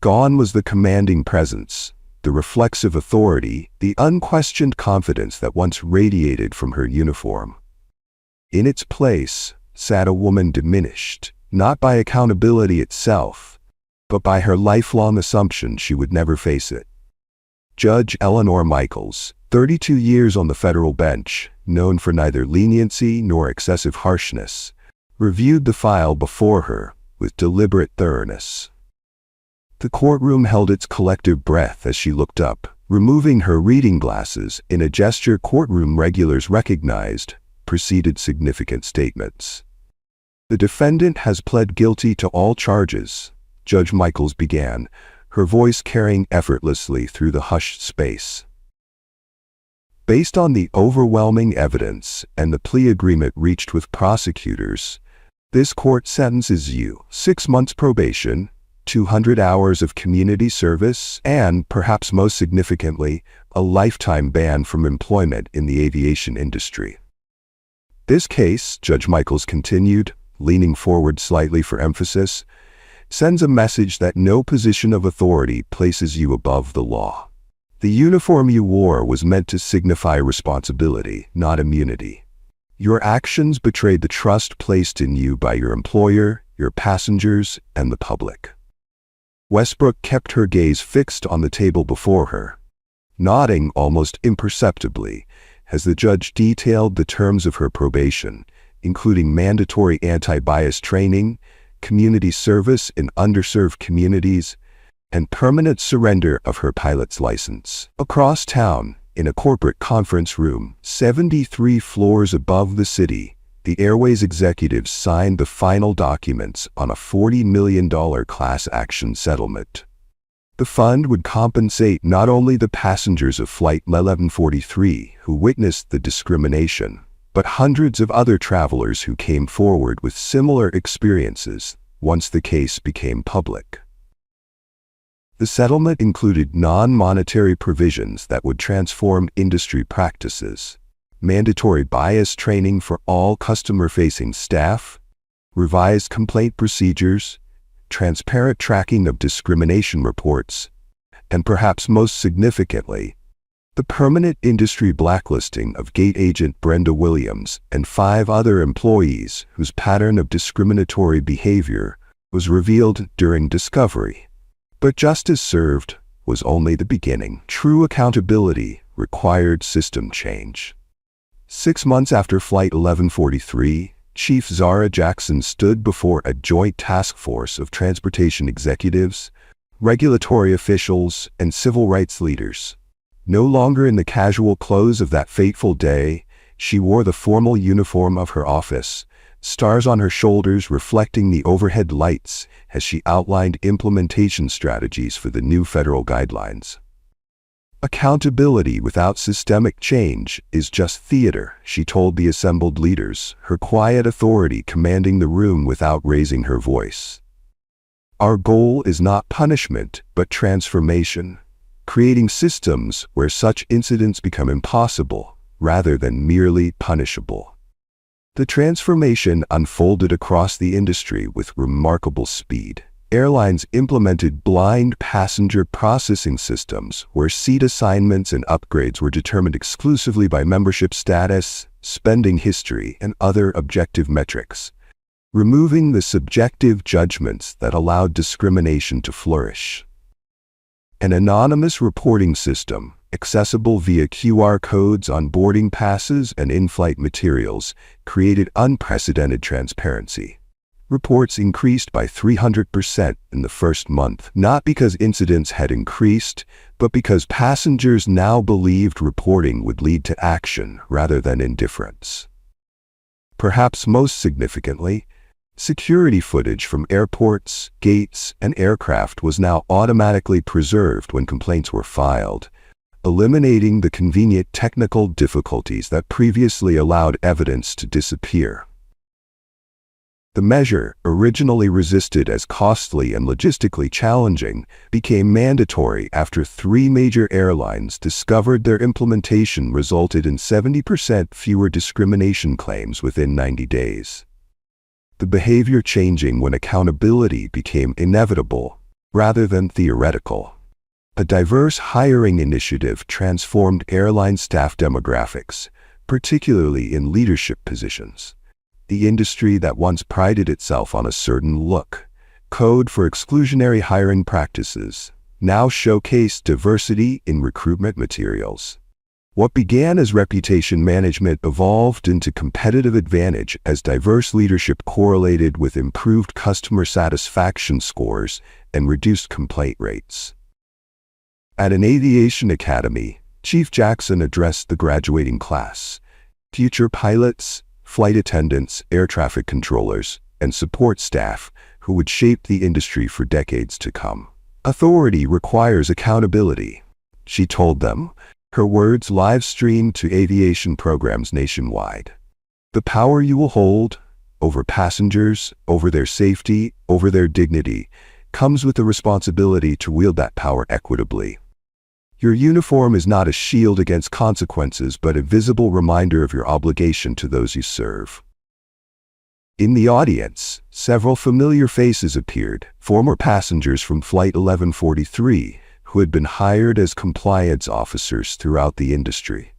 Gone was the commanding presence, the reflexive authority, the unquestioned confidence that once radiated from her uniform. In its place sat a woman diminished, not by accountability itself, but by her lifelong assumption she would never face it. Judge Eleanor Michaels, 32 years on the federal bench, known for neither leniency nor excessive harshness, reviewed the file before her with deliberate thoroughness. The courtroom held its collective breath as she looked up, removing her reading glasses in a gesture courtroom regulars recognized preceded significant statements. "The defendant has pled guilty to all charges," Judge Michaels began, her voice carrying effortlessly through the hushed space. "Based on the overwhelming evidence and the plea agreement reached with prosecutors, this court sentences you 6 months probation, 200 hours of community service, and, perhaps most significantly, a lifetime ban from employment in the aviation industry." This case, Judge Michaels continued, leaning forward slightly for emphasis, sends a message that no position of authority places you above the law. The uniform you wore was meant to signify responsibility, not immunity. Your actions betrayed the trust placed in you by your employer, your passengers, and the public. Westbrook kept her gaze fixed on the table before her, nodding almost imperceptibly as the judge detailed the terms of her probation, including mandatory anti-bias training, community service in underserved communities, and permanent surrender of her pilot's license. Across town, in a corporate conference room, 73 floors above the city, the Airways executives signed the final documents on a $40 million class action settlement. The fund would compensate not only the passengers of Flight 1143 who witnessed the discrimination, but hundreds of other travelers who came forward with similar experiences once the case became public. The settlement included non-monetary provisions that would transform industry practices, mandatory bias training for all customer-facing staff, revised complaint procedures, transparent tracking of discrimination reports, and perhaps most significantly, the permanent industry blacklisting of gate agent Brenda Williams and 5 other employees whose pattern of discriminatory behavior was revealed during discovery. But justice served was only the beginning. True accountability required system change. 6 months after Flight 1143, Chief Zara Jackson stood before a joint task force of transportation executives, regulatory officials, and civil rights leaders. No longer in the casual clothes of that fateful day, she wore the formal uniform of her office, stars on her shoulders reflecting the overhead lights as she outlined implementation strategies for the new federal guidelines. Accountability without systemic change is just theater, she told the assembled leaders, her quiet authority commanding the room without raising her voice. Our goal is not punishment, but transformation, creating systems where such incidents become impossible rather than merely punishable. The transformation unfolded across the industry with remarkable speed. Airlines implemented blind passenger processing systems where seat assignments and upgrades were determined exclusively by membership status, spending history, and other objective metrics, removing the subjective judgments that allowed discrimination to flourish. An anonymous reporting system, accessible via QR codes on boarding passes and in-flight materials, created unprecedented transparency. Reports increased by 300% in the first month, not because incidents had increased, but because passengers now believed reporting would lead to action rather than indifference. Perhaps most significantly, security footage from airports, gates, and aircraft was now automatically preserved when complaints were filed, eliminating the convenient technical difficulties that previously allowed evidence to disappear. The measure, originally resisted as costly and logistically challenging, became mandatory after 3 major airlines discovered their implementation resulted in 70% fewer discrimination claims within 90 days. The behavior changing when accountability became inevitable rather than theoretical. A diverse hiring initiative transformed airline staff demographics, particularly in leadership positions. The industry that once prided itself on a certain look, code for exclusionary hiring practices, now showcased diversity in recruitment materials. What began as reputation management evolved into competitive advantage as diverse leadership correlated with improved customer satisfaction scores and reduced complaint rates. At an aviation academy, Chief Jackson addressed the graduating class, future pilots, flight attendants, air traffic controllers, and support staff who would shape the industry for decades to come. Authority requires accountability, she told them, her words live-streamed to aviation programs nationwide. The power you will hold over passengers, over their safety, over their dignity, comes with the responsibility to wield that power equitably. Your uniform is not a shield against consequences, but a visible reminder of your obligation to those you serve. In the audience, several familiar faces appeared, former passengers from Flight 1143, who had been hired as compliance officers throughout the industry.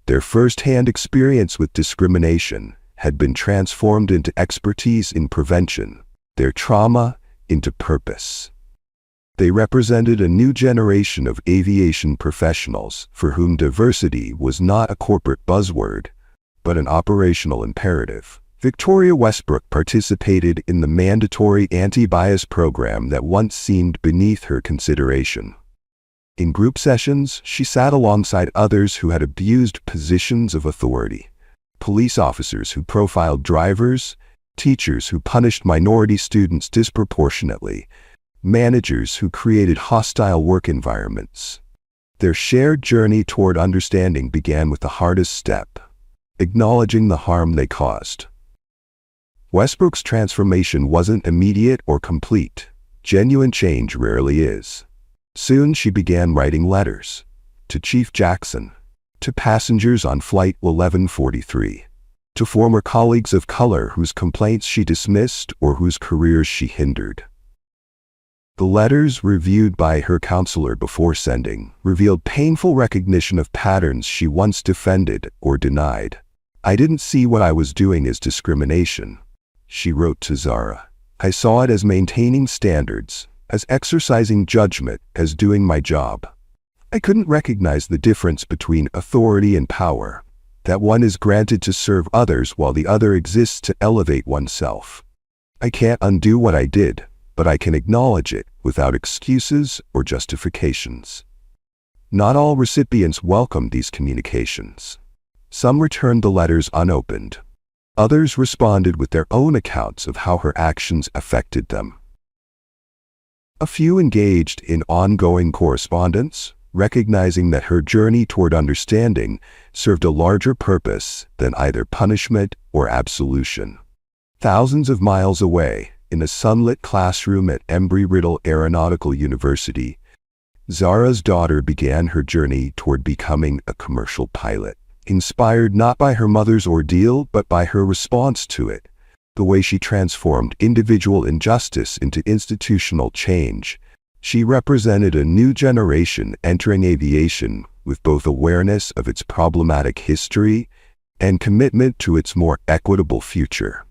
Their first-hand experience with discrimination had been transformed into expertise in prevention, their trauma into purpose. They represented a new generation of aviation professionals for whom diversity was not a corporate buzzword, but an operational imperative. Victoria Westbrook participated in the mandatory anti-bias program that once seemed beneath her consideration. In group sessions, she sat alongside others who had abused positions of authority. Police officers who profiled drivers, teachers who punished minority students disproportionately, managers who created hostile work environments. Their shared journey toward understanding began with the hardest step: acknowledging the harm they caused. Westbrook's transformation wasn't immediate or complete. Genuine change rarely is. Soon she began writing letters to Chief Jackson, to passengers on Flight 1143, to former colleagues of color whose complaints she dismissed or whose careers she hindered. The letters, reviewed by her counselor before sending, revealed painful recognition of patterns she once defended or denied. "I didn't see what I was doing as discrimination," she wrote to Zara. "I saw it as maintaining standards, as exercising judgment, as doing my job. I couldn't recognize the difference between authority and power, that one is granted to serve others while the other exists to elevate oneself. I can't undo what I did, but I can acknowledge it without excuses or justifications." Not all recipients welcomed these communications. Some returned the letters unopened. Others responded with their own accounts of how her actions affected them. A few engaged in ongoing correspondence, recognizing that her journey toward understanding served a larger purpose than either punishment or absolution. Thousands of miles away, in a sunlit classroom at Embry-Riddle Aeronautical University, Zara's daughter began her journey toward becoming a commercial pilot, inspired not by her mother's ordeal but by her response to it, the way she transformed individual injustice into institutional change. She represented a new generation entering aviation with both awareness of its problematic history and commitment to its more equitable future.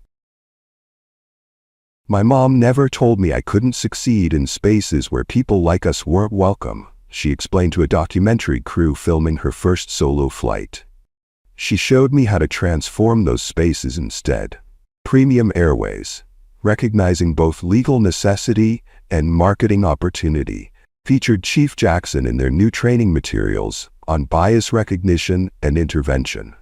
"My mom never told me I couldn't succeed in spaces where people like us weren't welcome," she explained to a documentary crew filming her first solo flight. "She showed me how to transform those spaces instead." Premium Airways, recognizing both legal necessity and marketing opportunity, featured Chief Jackson in their new training materials on bias recognition and intervention.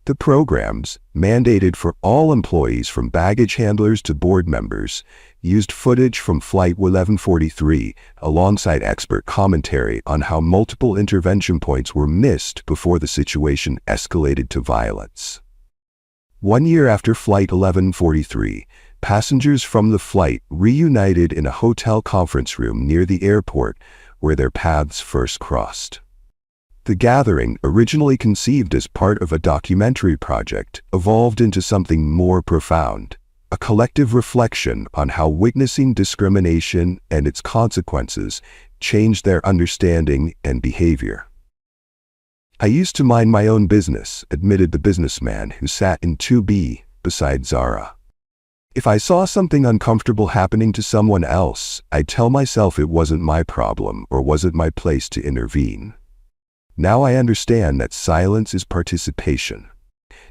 The programs, mandated for all employees from baggage handlers to board members, used footage from Flight 1143 alongside expert commentary on how multiple intervention points were missed before the situation escalated to violence. 1 year after Flight 1143, passengers from the flight reunited in a hotel conference room near the airport where their paths first crossed. The gathering, originally conceived as part of a documentary project, evolved into something more profound, a collective reflection on how witnessing discrimination and its consequences changed their understanding and behavior. "I used to mind my own business," admitted the businessman who sat in 2B beside Zara. "If I saw something uncomfortable happening to someone else, I'd tell myself it wasn't my problem or wasn't my place to intervene. Now I understand that silence is participation.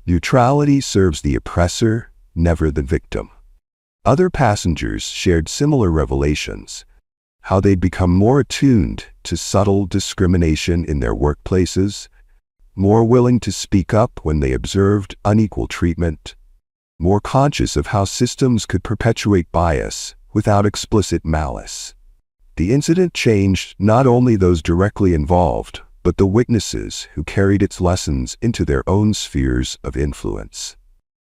Neutrality serves the oppressor, never the victim." Other passengers shared similar revelations, how they'd become more attuned to subtle discrimination in their workplaces, more willing to speak up when they observed unequal treatment, more conscious of how systems could perpetuate bias without explicit malice. The incident changed not only those directly involved, but the witnesses who carried its lessons into their own spheres of influence.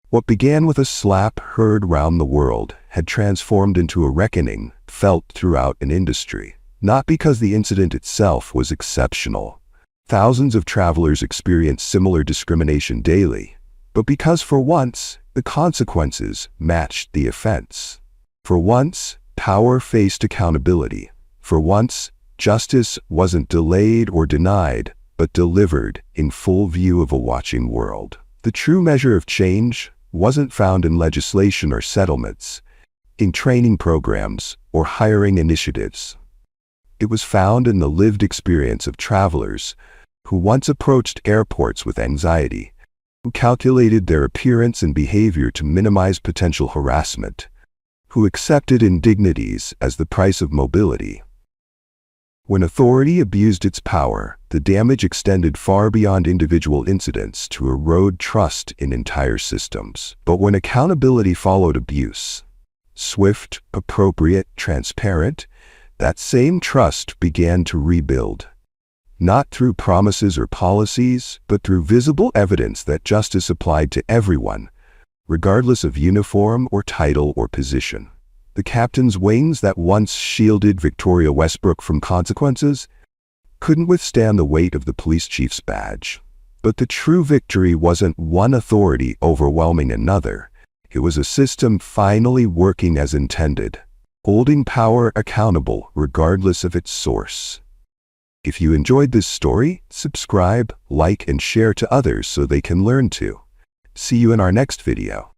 What began with a slap heard round the world had transformed into a reckoning felt throughout an industry, not because the incident itself was exceptional. Thousands of travelers experienced similar discrimination daily, but because for once, the consequences matched the offense. For once, power faced accountability. For once, Justice wasn't delayed or denied, but delivered in full view of a watching world. The true measure of change wasn't found in legislation or settlements, in training programs or hiring initiatives. It was found in the lived experience of travelers who once approached airports with anxiety, who calculated their appearance and behavior to minimize potential harassment, who accepted indignities as the price of mobility. When authority abused its power, the damage extended far beyond individual incidents to erode trust in entire systems. But when accountability followed abuse, swift, appropriate, transparent, that same trust began to rebuild. Not through promises or policies, but through visible evidence that justice applied to everyone, regardless of uniform or title or position. The captain's wings that once shielded Victoria Westbrook from consequences couldn't withstand the weight of the police chief's badge. But the true victory wasn't one authority overwhelming another. It was a system finally working as intended, holding power accountable regardless of its source. If you enjoyed this story, subscribe, like, and share to others so they can learn too. See you in our next video.